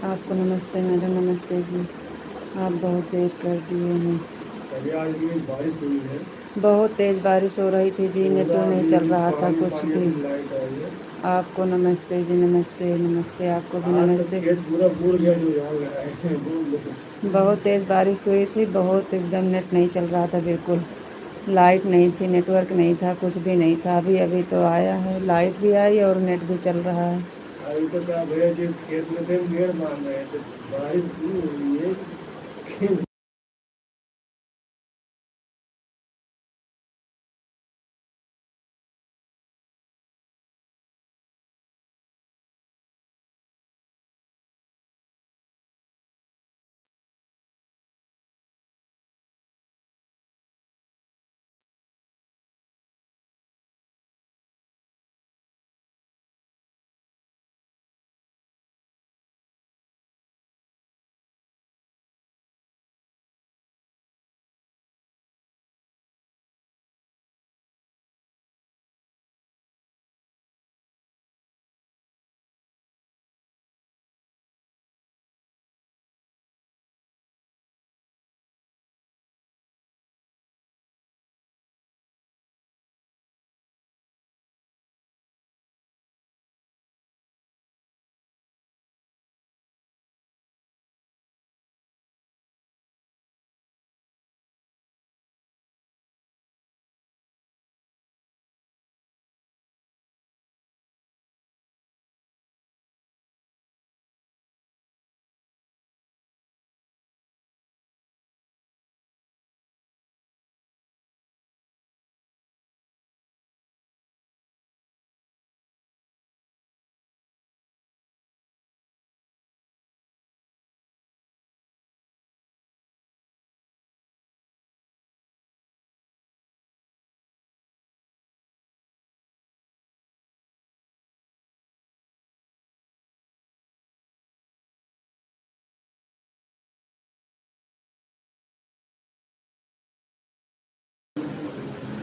आपको नमस्ते मैडम, नमस्ते जी। आप बहुत देर कर दिए हैं। अरे आज ये बारिश हुई है। बहुत तेज़ बारिश हो रही थी जी, पूरा नेटवर्क नहीं अभी चल रहा था पानी कुछ पानी भी। अभी लाइट आई है। आपको नमस्ते जी, नमस्ते नमस्ते, आपको भी आज तो नमस्ते। खेत पूरा बूढ़ गया जो यहाँ लगाए हैं बोल दो। बहुत तेज़ बारिश हुई थी, बहुत एकदम नेट नहीं चल रहा था बिल्कुल। लाइट नहीं थी, नेटवर्क नहीं था, कुछ भी नहीं था। अभी अभी तो आया है, लाइट भी आई और नेट भी चल रहा है। अभी तो क्या भैया जी खेत में थे मेड़ बांध रहे थे। बारिश इतनी हो रही है कि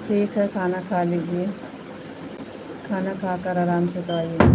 ठीक है, खाना खा लीजिए। खाना खाकर आराम से तो आइए।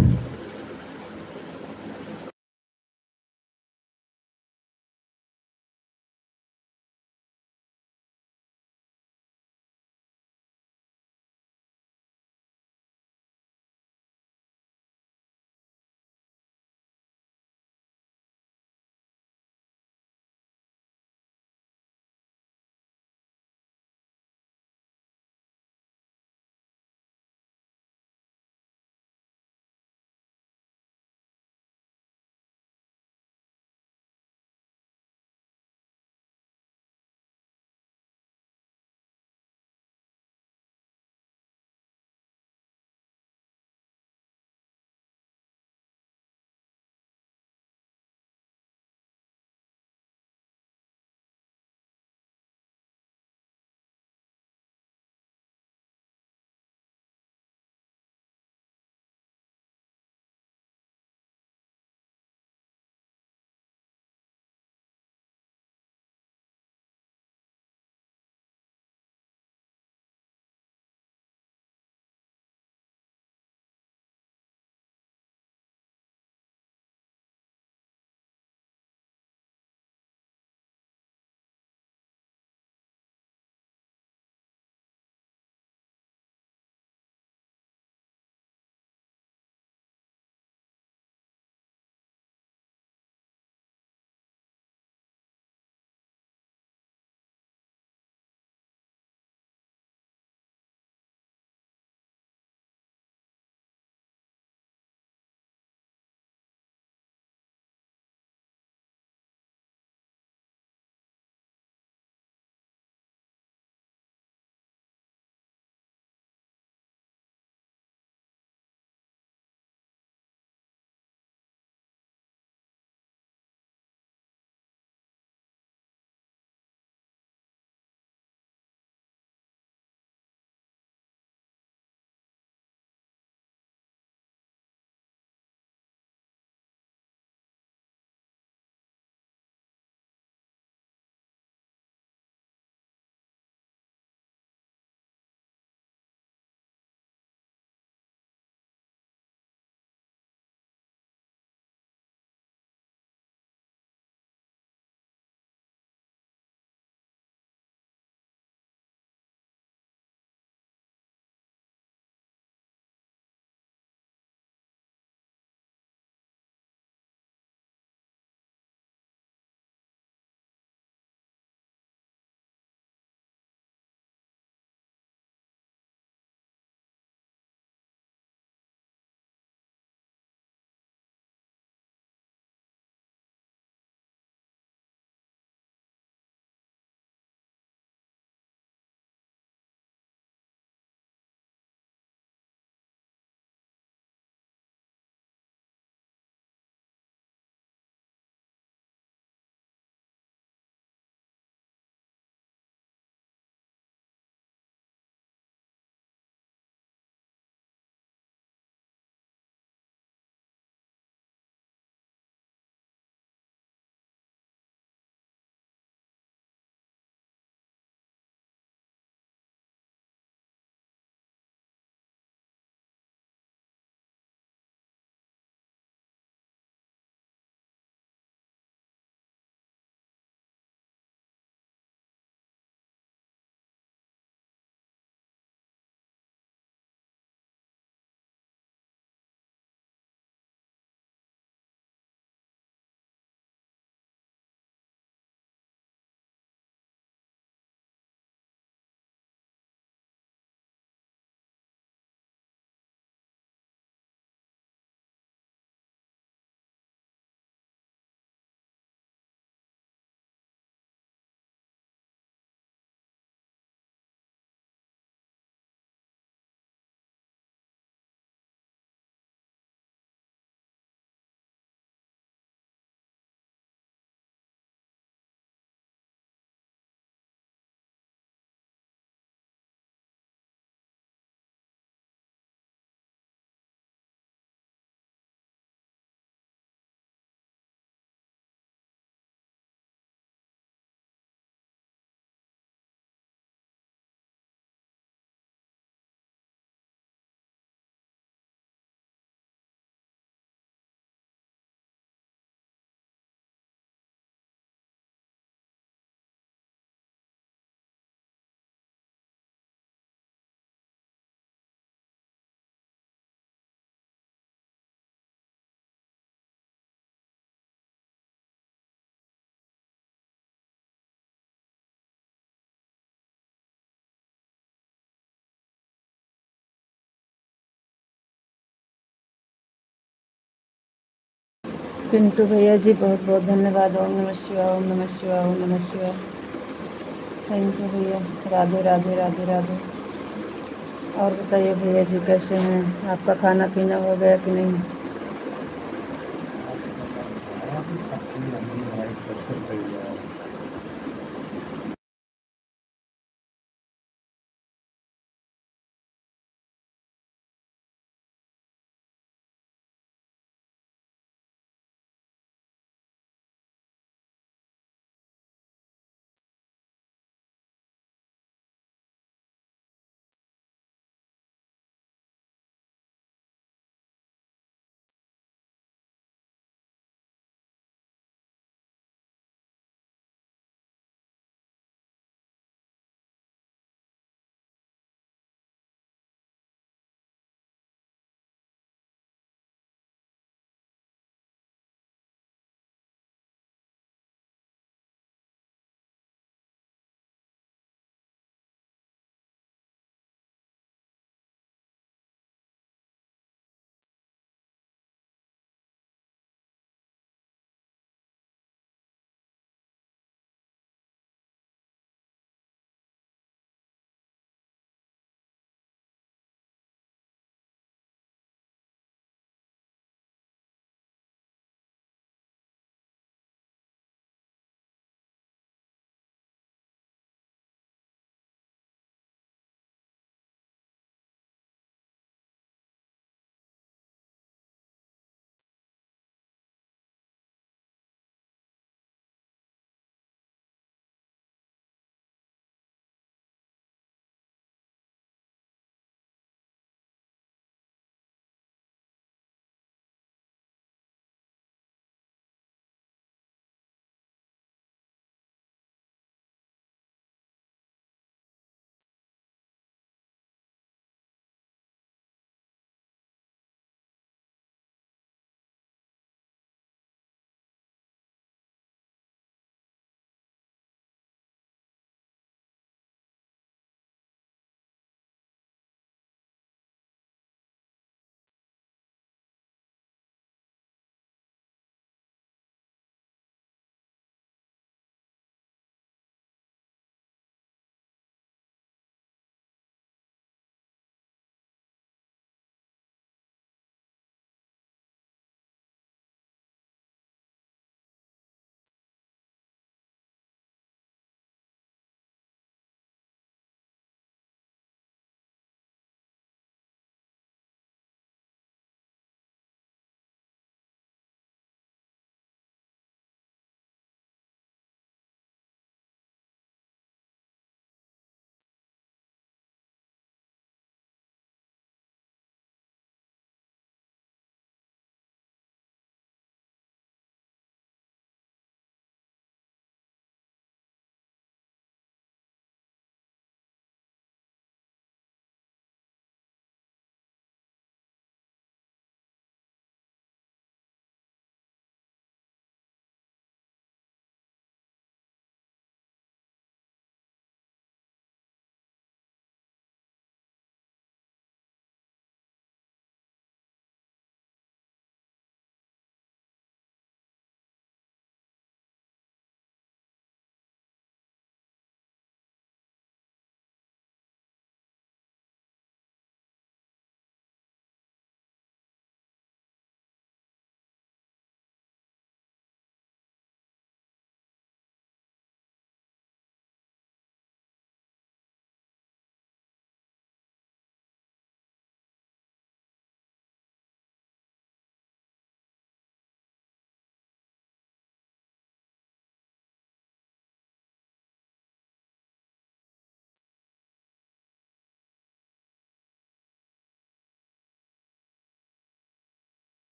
पिंटू भैया जी बहुत बहुत धन्यवाद। ओम नमः शिवाय, ओम नमः शिवाय, ओम नमः शिवाय। थैंक यू भैया। राधे राधे राधे राधे। और बताइए भैया जी कैसे हैं? आपका खाना पीना हो गया कि नहीं? अपनी अम्मी भाई सबसे बढ़िया।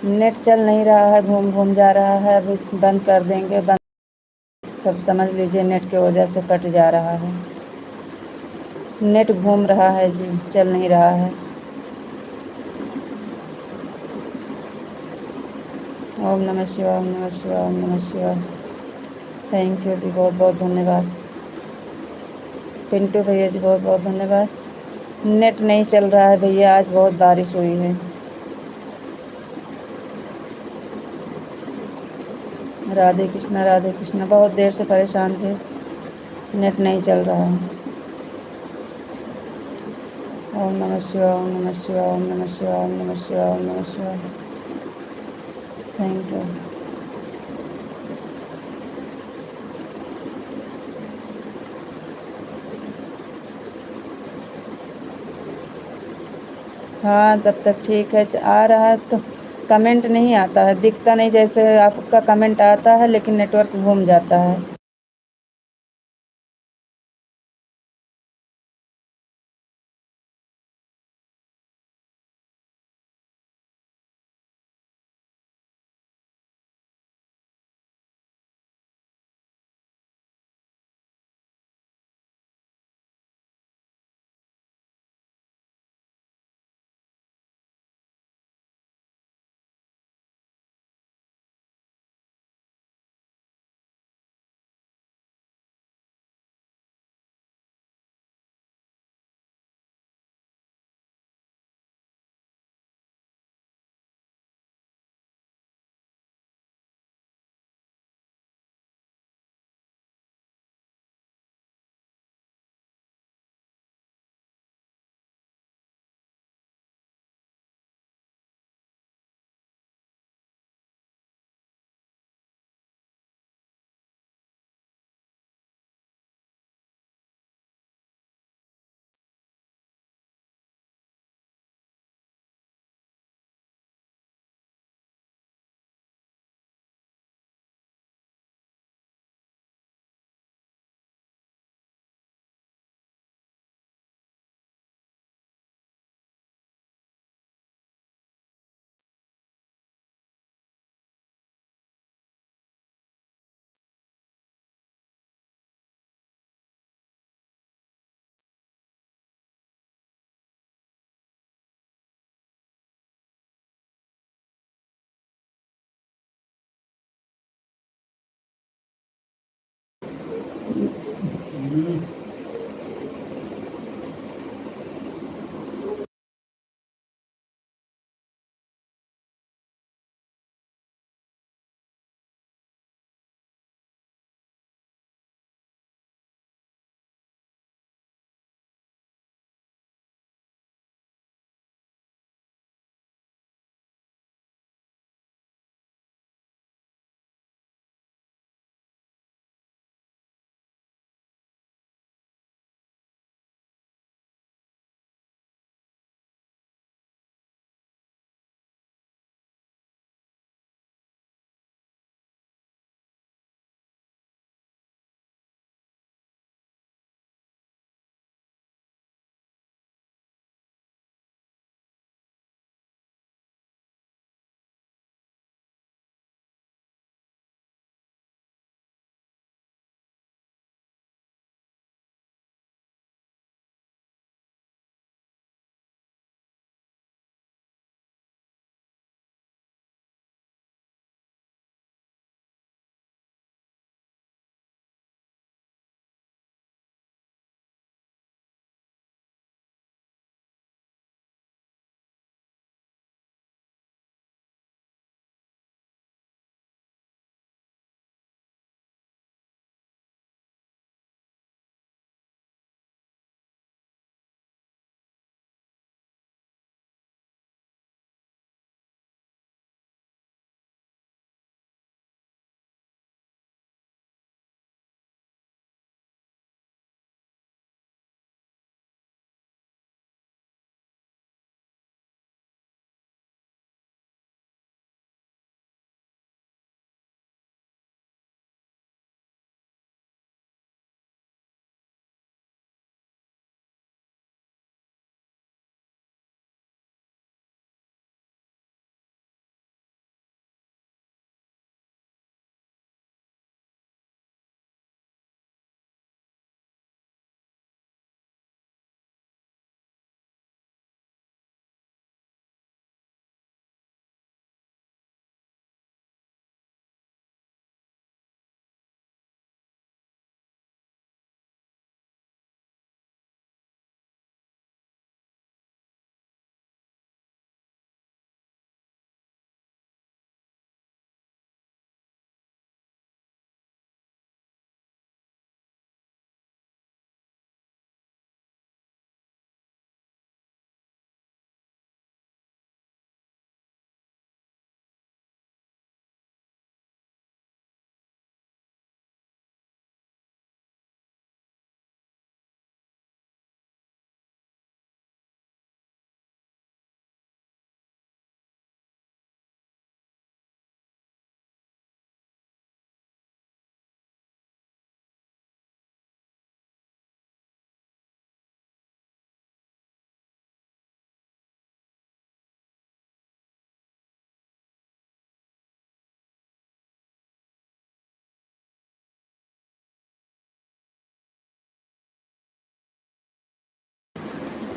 नेट चल नहीं रहा है, घूम घूम जा रहा है। अभी बंद कर देंगे, बंद तब समझ लीजिए नेट की वजह से कट जा रहा है। नेट घूम रहा है जी, चल नहीं रहा है। ओम नमः शिवाय, ओम नमः शिवाय, ओम नमः शिवाय। थैंक यू जी, बहुत बहुत धन्यवाद। पिंटू भैया जी बहुत बहुत धन्यवाद। नेट नहीं चल रहा है भैया, आज बहुत बारिश हुई है। राधे कृष्णा, बहुत देर से परेशान थे, नेट नहीं चल रहा है। ओम नमः शिवाय, ओम नमः शिवाय, ओम नमः शिवाय, ओम नमः शिवाय, ओम नमः शिवाय। Thank you. हाँ तब तक ठीक है। आ रहा है तो कमेंट नहीं आता है, दिखता नहीं, जैसे आपका कमेंट आता है लेकिन नेटवर्क घूम जाता है।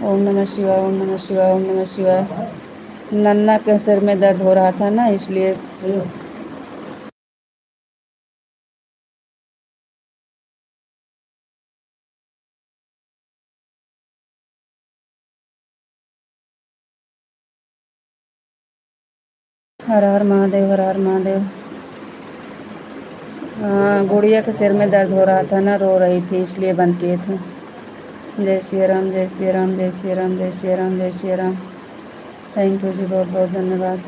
ओम नमः शिवाय, ओम नमः शिवाय, ओम नमः शिवाय। नन्ना के सिर में दर्द हो रहा था ना, इसलिए हर हर महादेव, हर हर महादेव। हाँ, गुड़िया के सिर में दर्द हो रहा था ना, रो रही थी, इसलिए बंद किए थे। जय श्री राम, जय श्री राम, जय श्री राम, जय श्री राम, जय श्री राम। थैंक यू जी, बहुत बहुत धन्यवाद।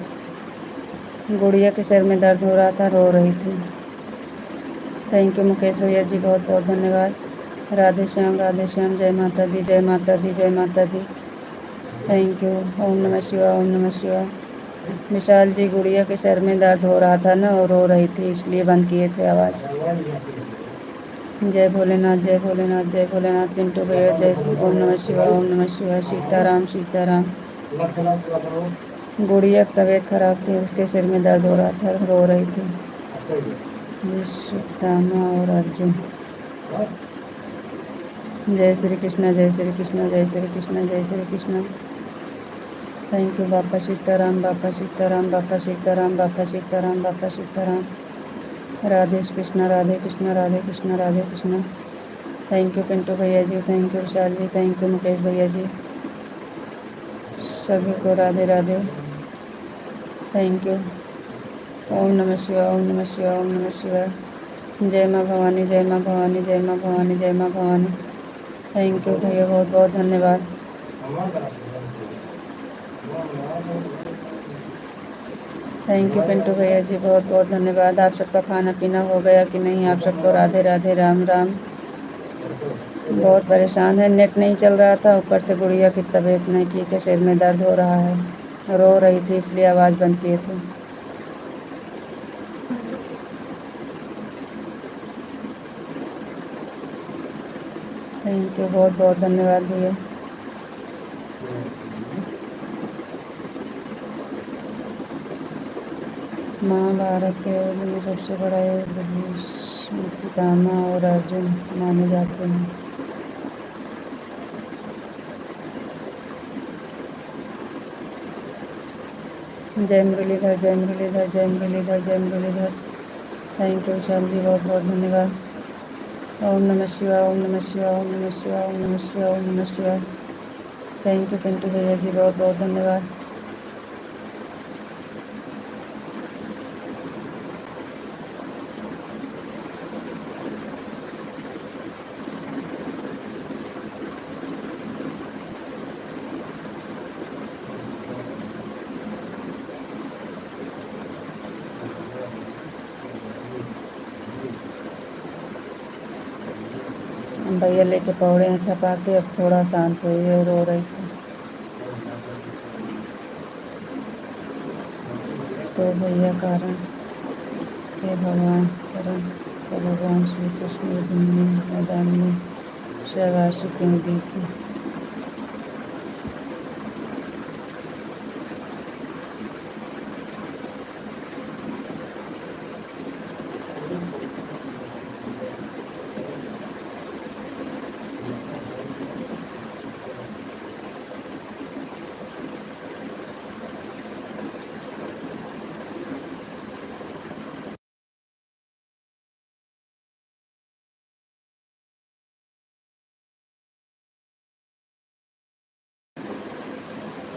गुड़िया के सिर में दर्द हो रहा था, रो रही थी। थैंक यू मुकेश भैया जी, बहुत बहुत धन्यवाद। राधे श्याम, राधे श्याम। जय माता दी, जय माता दी, जय माता दी। Thank you. ओम नमः शिवाय, ओम नमः शिवाय। विशाल जी, गुड़िया के सर में दर्द हो रहा था ना और रो रही थी, इसलिए बंद किए थे आवाज़। जय भोलेनाथ, जय भोलेनाथ, जय भोलेनाथ। पिंटू भैया जय ओम नमः शिवाय, ओम नमः शिवाय। सीताराम, सीताराम। गुड़िया की तबीयत खराब थी, उसके सिर में दर्द हो रहा था, रो रही थी। विश्वदामा और अर्जुन। जय श्री कृष्णा, जय श्री कृष्णा, जय श्री कृष्णा, जय श्री कृष्णा। थैंक यू बापा सीताराम, बापा सीताराम, बापा सीताराम, बापा सीताराम, बापा सीताराम। राधे कृष्णा, राधे कृष्णा, राधे कृष्णा, राधे कृष्णा। थैंक यू पिंटू भैया ji, thank you Vishal ji, thank you Mukesh भैया जी। सभी को राधे राधे। Thank you. ओम नमः शिवाय, ओम नमः शिवाय, ओम नमः शिवाय। जय माँ भवानी, जय माँ भवानी, जय माँ भवानी, जय माँ भवानी। थैंक यू भैया, बहुत बहुत धन्यवाद। थैंक यू पिंटू भैया जी, बहुत बहुत धन्यवाद। आप सबका खाना पीना हो गया कि नहीं? आप सबको राधे राधे, राम राम। बहुत परेशान है, नेट नहीं चल रहा था, ऊपर से गुड़िया की तबीयत नहीं ठीक है, सिर में दर्द हो रहा है, रो रही थी, इसलिए आवाज़ बंद किए थे। थैंक यू, बहुत बहुत धन्यवाद भैया। महाभारत के युद्ध में सबसे बड़ा युद्ध भीष्म पितामह और अर्जुन माने जाते हैं। जय मुरलीधर, जय मुरलीधर, जय मुरलीधर, जय मुरलीधर। थैंक यू विशाल जी, बहुत बहुत धन्यवाद। ओम नमः शिवाय, ओम नमः शिवाय, ओम नमः शिवाय, ओम नमः शिवाय, ओम नमः शिवाय। थैंक यू पिंटू भैया जी, बहुत बहुत धन्यवाद। भैया लेके पौड़े हैं छपा के, अब थोड़ा शांत हुई है, रो रही थी। तो भैया कारण के भगवान करण को भगवान श्री कृष्ण युद्ध में मैदान में शाबाशी क्यों दी थी?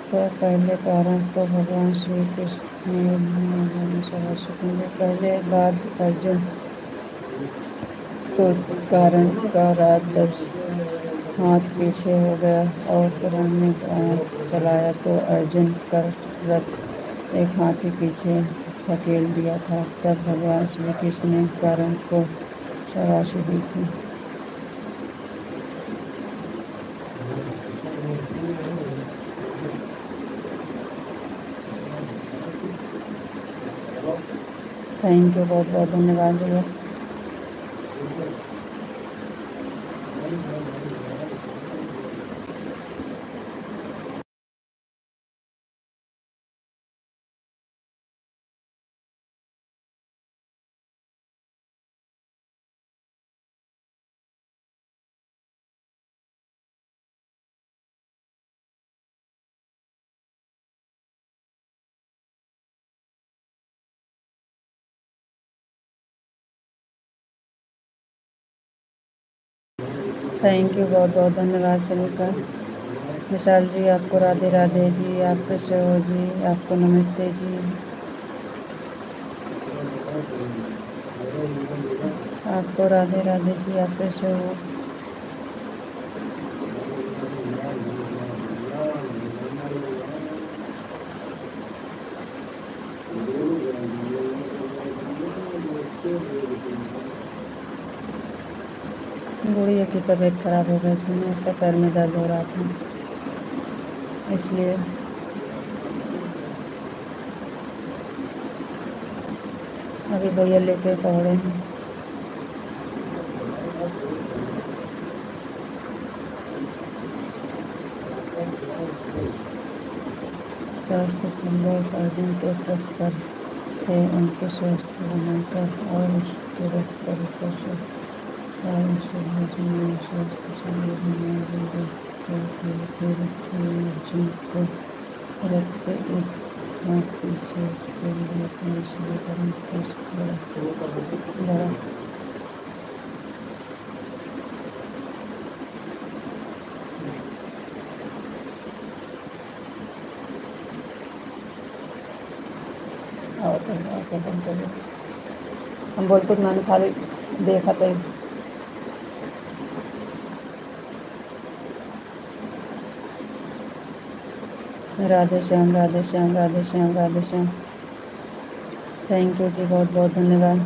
तो पहले कारण को भगवान श्री कृष्ण ने युद्ध में मैदान में शाबाशी क्यों दी? पहले बाद अर्जुन तो कारण का रात 10 हाथ पीछे हो गया और कर्ण ने बाण चलाया तो अर्जुन का रथ एक हाथी पीछे धकेल दिया था, तब भगवान श्री कृष्ण ने कर्ण को शाबाशी दी थी। थैंक यू, बहुत बहुत धन्यवाद भैया। थैंक यू, बहुत बहुत धन्यवाद सभी का। विशाल जी आपको राधे राधे जी, आप कैसे हो जी, आपको नमस्ते जी, आपको राधे राधे जी, आप कैसे हो। गुड़िया की तबीयत खराब हो गई थी ना, उसका सर में दर्द हो रहा था, इसलिए अभी भैया लेके पहुँचे हैं। स्वास्थ्य केंद्र अर्जुन के ट्रक पर थे, उनके स्वास्थ्य बनाकर और उसके रथ पर ऊपर से से भोजन में स्वास्थ्य शरीर में देखते थे। फिर अर्जुन को रथ के एक हाथ पीछे खोल दिया, अपने शरीर पर मुख लड़ा। और बंद कर दो। हम बोलते तो मैंने खाली देखा था। राधे श्याम राधे श्याम राधे श्याम राधे श्याम। थैंक यू जी, बहुत बहुत धन्यवाद।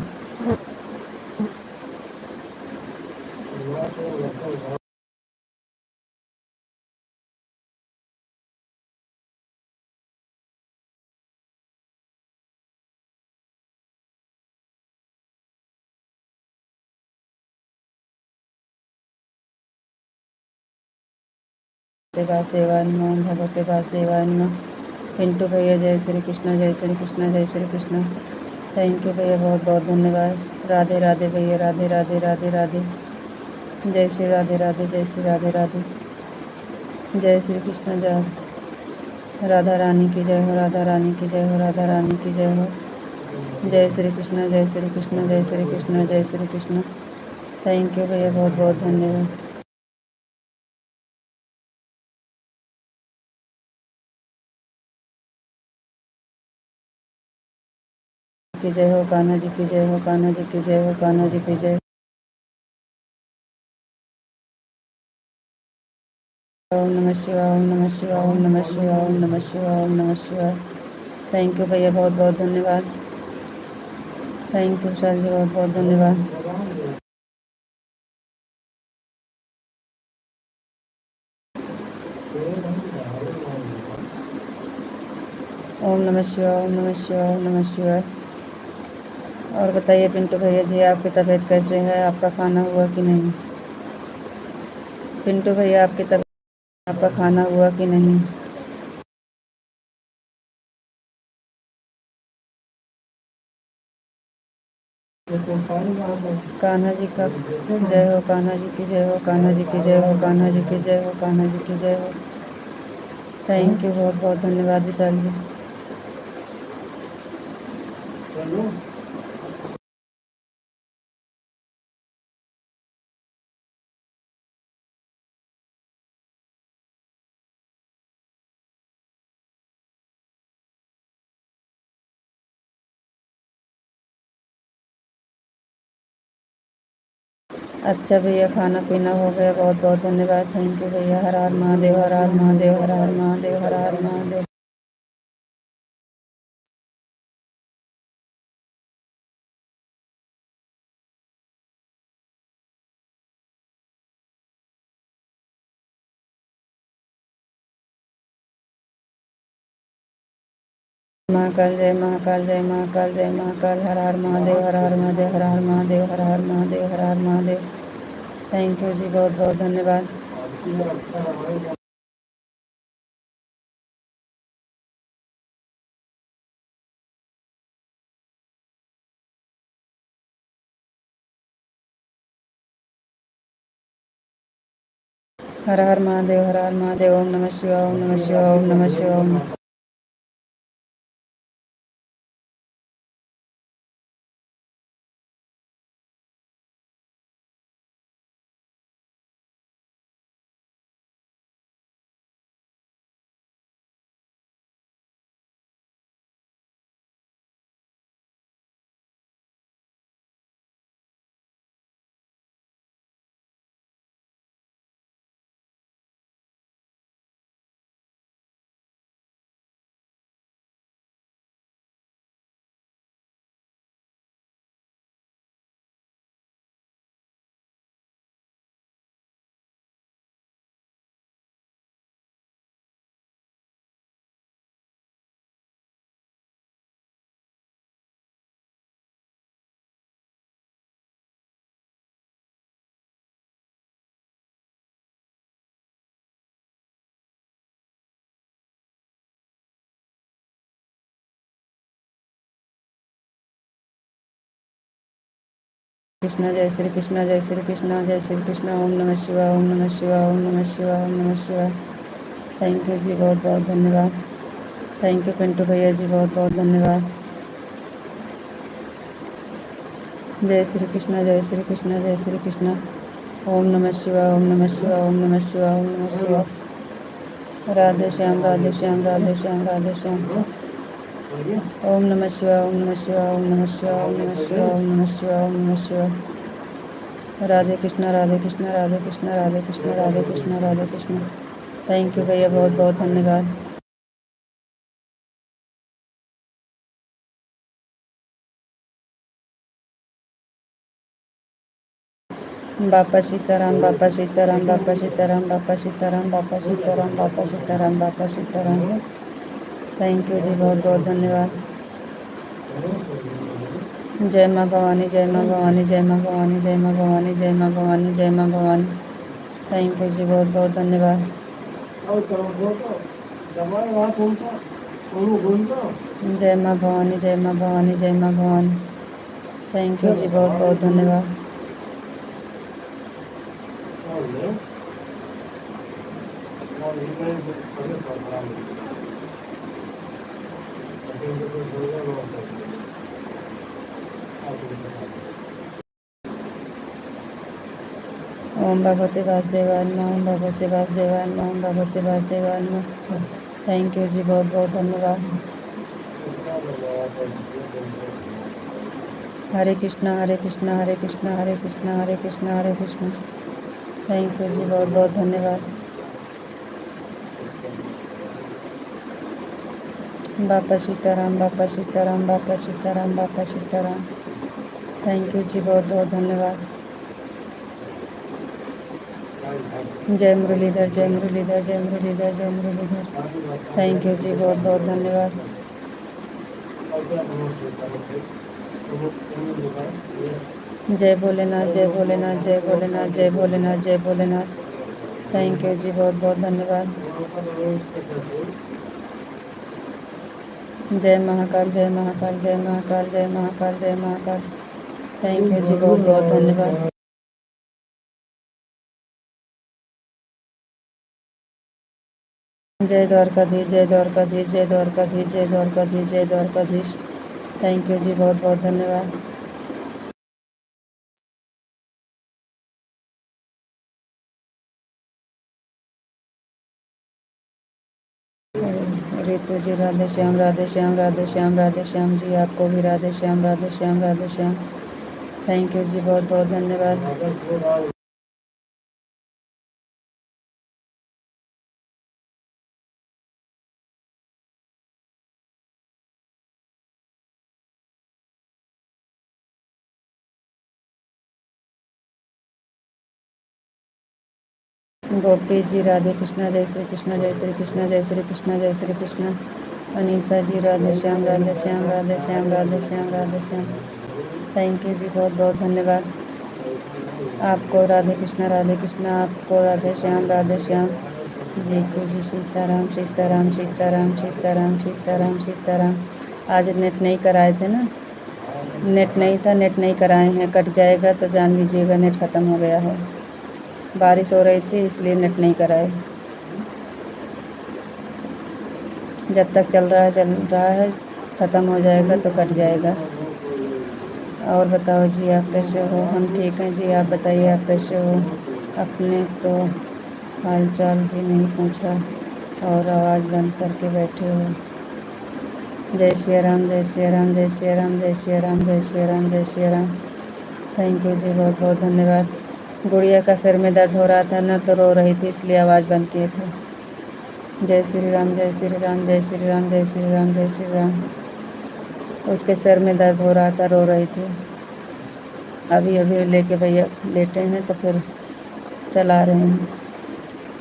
वासुदेवाय नमः, भगवते वासुदेवाय नमः। पिंटू भैया जय श्री कृष्ण, जय श्री कृष्ण, जय श्री कृष्ण। थैंक यू भैया, बहुत बहुत धन्यवाद। राधे राधे भैया, राधे राधे राधे राधे। जय श्री राधे राधे, जय श्री राधे राधे, जय श्री कृष्ण। जय राधा रानी की जय हो, राधा रानी की जय हो, राधा रानी की जय हो। जय श्री कृष्ण, जय श्री कृष्ण, जय श्री कृष्ण, जय श्री कृष्ण। थैंक यू भैया, बहुत बहुत धन्यवाद। की जय हो, कान्हा जी की जय हो, कान्हा जी की जय हो, कान्हा जी की जय। ओम नमः शिवाय, ओम नमः शिवाय, ओम नमः शिवाय, ओम नमः शिवाय, ओम नमः शिवाय। थैंक यू भैया, बहुत बहुत धन्यवाद। थैंक यू विशाल जी, बहुत बहुत धन्यवाद। ओम नमः शिवाय, ओम नमः शिवाय, ओम नमः शिवाय। और बताइए पिंटू भैया जी, आपकी तबीयत कैसे है, आपका खाना हुआ कि नहीं। पिंटू भैया आपकी तबीयत, आपका खाना हुआ कि नहीं। कान्हा जी का जय हो, कान्हा जी की जय हो, कान्हा जी की जय हो, कान्हा जी की जय हो, कान्हा जी की जय हो। थैंक यू, बहुत बहुत धन्यवाद विशाल जी। अच्छा भैया, खाना पीना हो गया, बहुत बहुत धन्यवाद। थैंक यू भैया। हर हर महादेव, हर हर महादेव, हर हर महादेव, हर हर महादेव। महाकाल जय, महाकाल जय, महाकाल जय, महाकाल। हर हर महादेव, हर हर महादेव, हर हर महादेव, हर हर महादेव, हर हर महादेव। थैंक यू जी, बहुत बहुत धन्यवाद। हर हर महादेव, हर हर महादेव। ओम नमः शिवाय, ओम नमः शिवाय, ओम नमः शिवाय। कृष्ण जय श्री कृष्ण जय श्री कृष्ण जय श्री कृष्ण। ओम नमः शिवाय ओम नमः शिवाय ओम नमः शिवाय ओम नमः शिवाय। थैंक यू जी, बहुत बहुत धन्यवाद। थैंक यू पिंटू भैया जी, बहुत बहुत धन्यवाद। जय श्री कृष्ण जय श्री कृष्ण जय श्री कृष्ण। ओम नमः शिवाय ओम नमः शिवाय ओम नमः शिवाय ओम नमः शिवाय। राधे श्याम राधे श्याम राधे श्याम राधे श्याम। ओम नमः शिवाय ओम नमः शिवाय ओम नमः शिवाय ओम नमः शिवाय ओम नमः शिवाय ओम नमः शिवाय। राधे कृष्ण राधे कृष्ण राधे कृष्ण राधे कृष्ण राधे कृष्ण राधे कृष्ण। थैंक यू भैया, बहुत बहुत धन्यवाद। बापा सीताराम बापा सीताराम बापा सीताराम बापा सीताराम बापा सीताराम बापा सीताराम बापा सीताराम। थैंक यू जी, बहुत बहुत धन्यवाद। जय माँ भवानी जय माँ भवानी जय माँ भवानी जय माँ भवानी जय माँ भवानी जय माँ भवानी। थैंक यू जी, बहुत बहुत धन्यवाद। जय माँ भवानी जय माँ भवानी जय माँ भवानी। थैंक यू जी, बहुत बहुत धन्यवाद। ओम भगवते वासुदेवाय नमः ओम भगवते वासुदेवाय नमः ओम भगवते वासुदेवाय नमः। थैंक यू जी, बहुत बहुत धन्यवाद। हरे कृष्णा हरे कृष्णा हरे कृष्णा हरे कृष्णा हरे कृष्णा हरे कृष्णा। थैंक यू जी, बहुत बहुत धन्यवाद। बापा सीताराम बापा सीताराम बापा सीताराम बापा सीताराम। थैंक यू जी, बहुत बहुत धन्यवाद। जय मुरलीधर जय मुरलीधर जय मुरलीधर जय मुरलीधर। थैंक यू जी, बहुत बहुत धन्यवाद। जय भोलेनाथ जय भोलेनाथ जय भोलेनाथ जय भोलेनाथ जय भोलेनाथ। थैंक यू जी, बहुत बहुत धन्यवाद। जय महाकाल जय महाकाल जय महाकाल जय महाकाल जय महाकाल। थैंक यू जी, बहुत बहुत धन्यवाद। जय द्वारकाधीश जय द्वारकाधीश जय द्वारकाधीश जय द्वारकाधीश जय द्वारकाधीश। थैंक यू जी, बहुत बहुत धन्यवाद। रितु जी राधे श्याम राधे श्याम राधे श्याम राधे श्याम जी, आपको भी राधे श्याम राधे श्याम राधे श्याम। थैंक यू जी, बहुत बहुत धन्यवाद। गोपी जी राधे कृष्णा जय श्री कृष्णा जय श्री कृष्णा जय श्री कृष्णा जय श्री कृष्णा। अनीता जी राधे श्याम राधे श्याम राधे श्याम राधे श्याम राधे श्याम। थैंक यू जी, बहुत बहुत धन्यवाद। आपको राधे कृष्णा आपको राधे श्याम जी को जी। सीताराम सीताराम सीताराम सीताराम सीताराम सीताराम। आज नेट नहीं कराए थे ना, नेट नहीं था, नेट नहीं कराए हैं। कट जाएगा तो जान लीजिएगा नेट ख़त्म हो गया है। बारिश हो रही थी इसलिए नेट नहीं कराए। जब तक चल रहा है, ख़त्म हो जाएगा तो कट जाएगा। और बताओ जी, आप कैसे हो? हम ठीक हैं जी, आप बताइए आप कैसे हो? अपने तो हाल चाल भी नहीं पूछा और आवाज़ बंद करके बैठे हो। जय श्री राम जय श्री राम जय श्री राम जय श्री राम जय श्री राम जय श्री राम। थैंक यू जी, बहुत बहुत धन्यवाद। गुड़िया का सिर में दर्द हो रहा था ना, तो रो रही थी इसलिए आवाज़ बंद किए थे। जय श्री राम जय श्री राम जय श्री राम जय श्री राम जय श्री राम। उसके सिर में दर्द हो रहा था, रो रही थी। अभी अभी लेके भैया लेटे हैं तो फिर चला रहे हैं।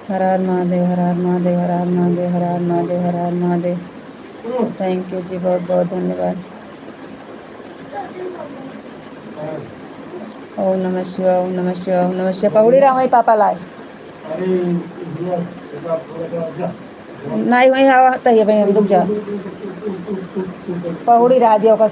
हर हर महादेव हर हर महादेव हर हर महादेव हर हर महादेव हर हर महादेव। थैंक यू जी, बहुत बहुत धन्यवाद। ओम नमः शिवाय ओम नमः शिवाय ओम नमः शिवाय। पहुड़ी रहा वही पापा लाए नहीं, वही हवा तही भाई, हम रुक जा। पहुड़ी रहा दियो का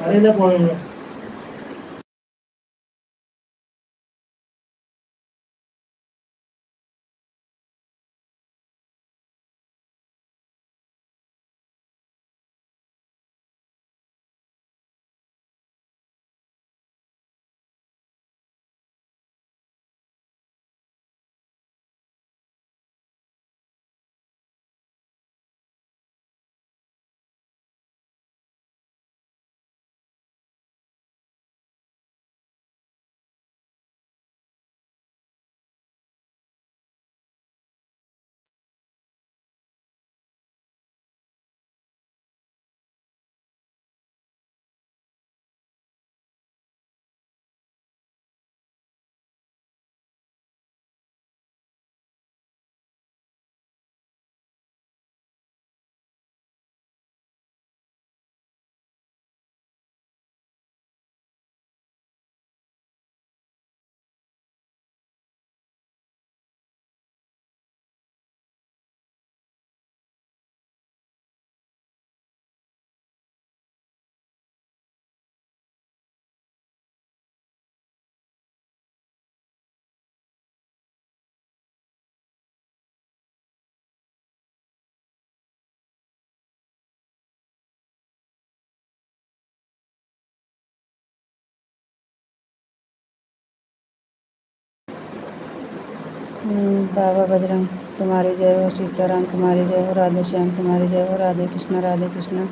बाबा बजरंग तुम्हारी जय हो, सीताराम तुम्हारी जय हो, राधे श्याम तुम्हारी जय हो, राधे कृष्ण राधे कृष्ण।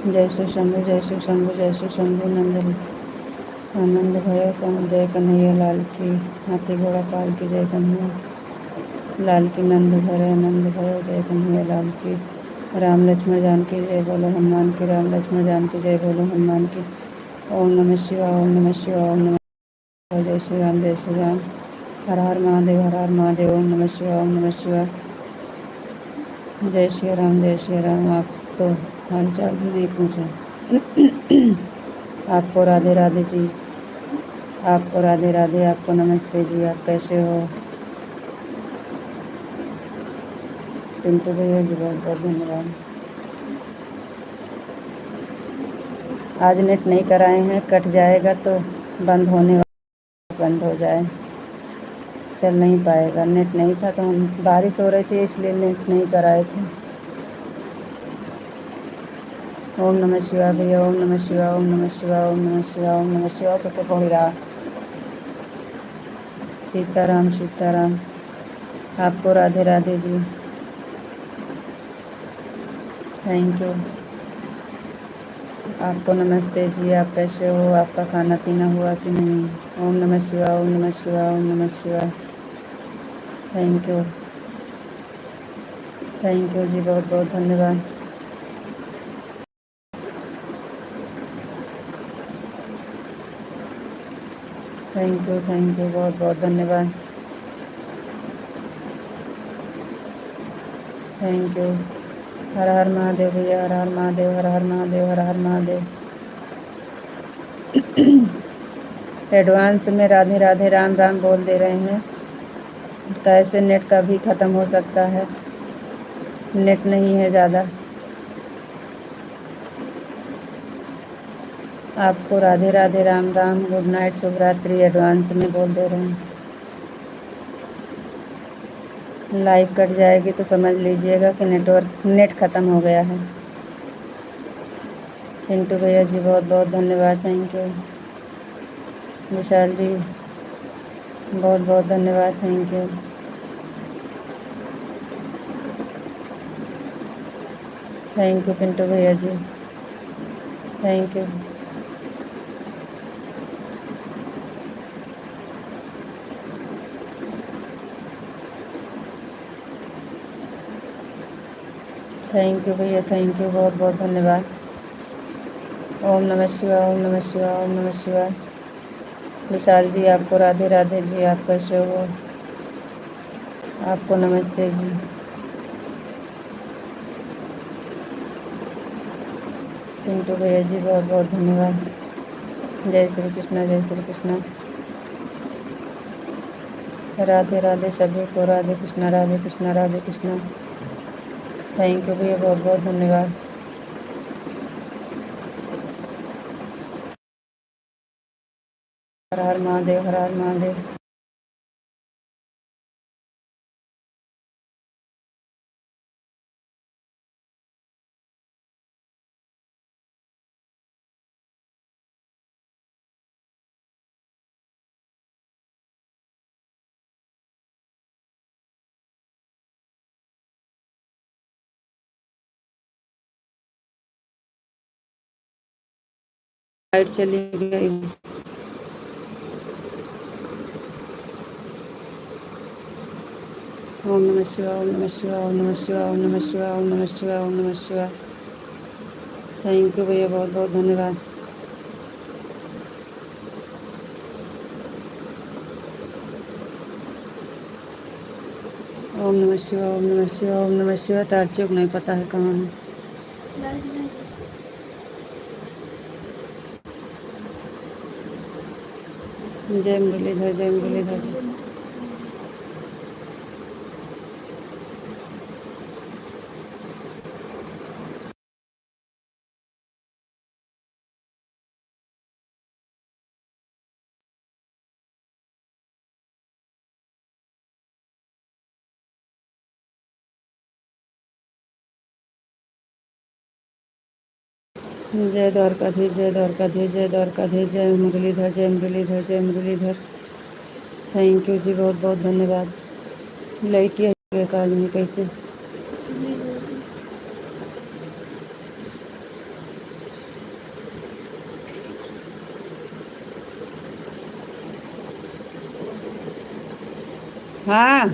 जय शिव शंभु जय शिव शंभु जय शिव शंभु। आनंद भयो जय कन्हैया लाल की, हाथी घोड़ा पाल की जय कन्हैया लाल की। नंद भरे आनंद भयो जय कन्हैया लाल की। राम लक्ष्मण जानकी जय बोलो हनुमान की, राम लक्ष्मण जानकी जय बोलो हनुमान की। ओम नमः शिवाय ओम नमः शिवाय ओम नमः शिवाय। जय श्री राम जय श्री राम। हर हर महादेव हर हर महादेव। ओम नमः शिवाय ओम नमः शिवाय। जय श्री राम जय श्री राम। आप तो हाल चाल भी नहीं पूछा। आपको राधे राधे जी, आपको राधे राधे, आपको नमस्ते जी, आप कैसे हो? पिंटू भैया जी बहुत बहुत धन्यवाद। आज नेट नहीं कराए हैं, कट जाएगा तो बंद होने वाला, बंद हो जाए, चल नहीं पाएगा। नेट नहीं था तो हम बारिश हो रही थी इसलिए नेट नहीं कराए थे। ओम नमः शिवाय भैया ओम नमः शिवाय ओम नमः शिवाय ओम नमः शिवाय ओम नमः शिवाय। चुके पहुँच रहा। सीताराम सीताराम। आपको राधे राधे जी, थैंक यू। आपको नमस्ते जी, आप कैसे हो? आपका खाना पीना हुआ कि नहीं? ओम नमः शिवाय ओम नमः शिवाय ओम नमः शिवाय। थैंक यू जी, बहुत बहुत धन्यवाद। थैंक यू बहुत बहुत धन्यवाद। Thank you. हर हर महादेव भैया, हर हर महादेव हर हर महादेव हर हर महादेव। एडवांस में राधे राधे राम राम बोल दे रहे हैं। कैसे नेट का भी ख़त्म हो सकता है, नेट नहीं है ज़्यादा। आपको राधे राधे राम राम, गुड नाइट, शुभ रात्रि, एडवांस में बोल दे रहे हैं। लाइव कट जाएगी तो समझ लीजिएगा कि नेट ख़त्म हो गया है। पिंटू भैया जी बहुत बहुत धन्यवाद, थैंक यू। विशाल जी बहुत बहुत धन्यवाद, thank you. Thank you Pintu भैया ji, thank you. Thank you भैया, थैंक यू, बहुत बहुत धन्यवाद। ओम नमः शिवाय ओम नमः शिवाय ओम नमः शिवाय। विशाल जी आपको राधे राधे जी, आप कैसे हो? आपको नमस्ते जी। पिंटू भैया जी बहुत बहुत धन्यवाद। जय श्री कृष्णा जय श्री कृष्णा। राधे राधे सभी को, राधे कृष्णा राधे कृष्णा राधे कृष्णा। थैंक यू भैया, बहुत बहुत धन्यवाद। हर हर महादेव हर हर महादेव। लाइट चली गई। ओम नमः शिवाय ओम नमः शिवाय ओम नमः शिवाय ओम नमः शिवाय ओम नमः शिवाय ओम नमः शिवाय। थैंक यू भैया, बहुत बहुत धन्यवाद। ओम नमः शिवाय ओम नमः शिवाय ओम नमः शिवाय। तारचुक नहीं पता है कहाँ है। जय मुरलीधर जय मुरलीधर जी। जय द्वारकाधीश जय द्वारकाधीश जय द्वारकाधीश। जय मुरलीधर जय मुरलीधर जय मुरलीधर। थैंक यू जी, बहुत बहुत धन्यवाद। लाइट ये काल में कैसे हाँ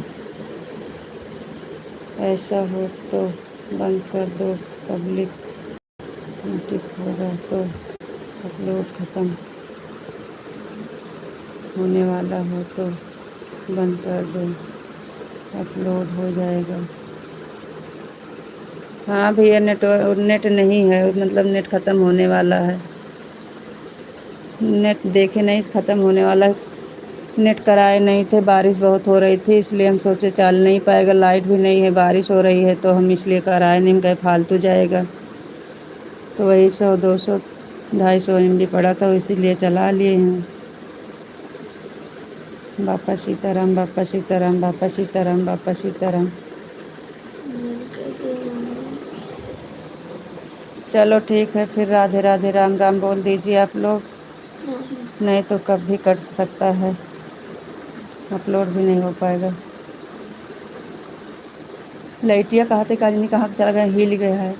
ऐसा हो तो बंद कर दो पब्लिक नोटिस होगा तो अपलोड ख़त्म होने वाला हो तो बंद कर दो अपलोड हो जाएगा। हाँ भैया नेट नहीं है मतलब नेट ख़त्म होने वाला है। नेट देखे नहीं ख़त्म होने वाला है। नेट कराए नहीं थे बारिश बहुत हो रही थी इसलिए हम सोचे चल नहीं पाएगा लाइट भी नहीं है बारिश हो रही है तो हम इसलिए कराए नहीं हम कहे फालतू जाएगा तो वही 100 200 250 MB पड़ा था इसीलिए चला लिए हैं। बापा सीताराम बापा सीताराम बापा सीताराम बापा सीताराम। चलो ठीक है फिर राधे राधे राम राम बोल दीजिए आप लोग नहीं तो कब भी कर सकता है अपलोड भी नहीं हो पाएगा। लाइटिया कहा थे काजनी कहाँ चला गया हिल गया है।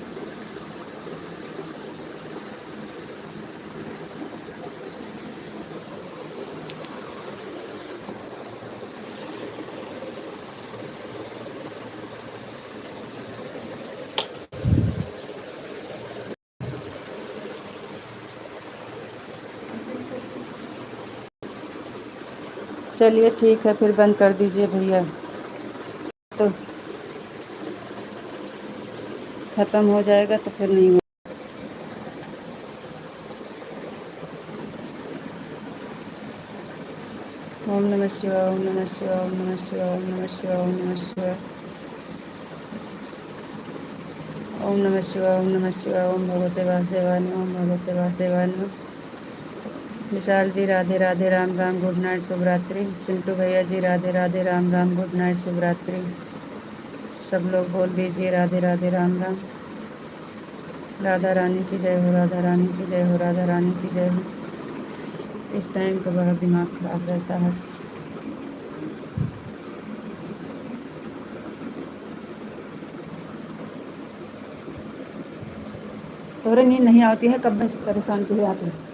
चलिए ठीक है फिर बंद कर दीजिए भैया तो ख़त्म हो जाएगा तो फिर नहीं हो। ओम नमः शिवाय ओम नमः शिवाय ओम नमः शिवाय ओम नमः शिवाय ओम नमः शिवाय ओम नमः शिवाय ओम नमः शिवाय ओम भगवते वासुदेवाय नमः ओम भगवते वासुदेवाय नमः। विशाल जी राधे राधे राम राम गुड नाइट शुभ रात्रि। पिंटू भैया जी राधे राधे राम राम गुड नाइट शुभ रात्रि। सब लोग बोल दीजिए राधे राधे राम राम। राधा रानी की जय हो राधा रानी की जय हो राधा रानी की जय हो। इस टाइम का बड़ा दिमाग खराब रहता है। तोरे नींद नहीं आती है कब बस परेशान के लिए आते हैं।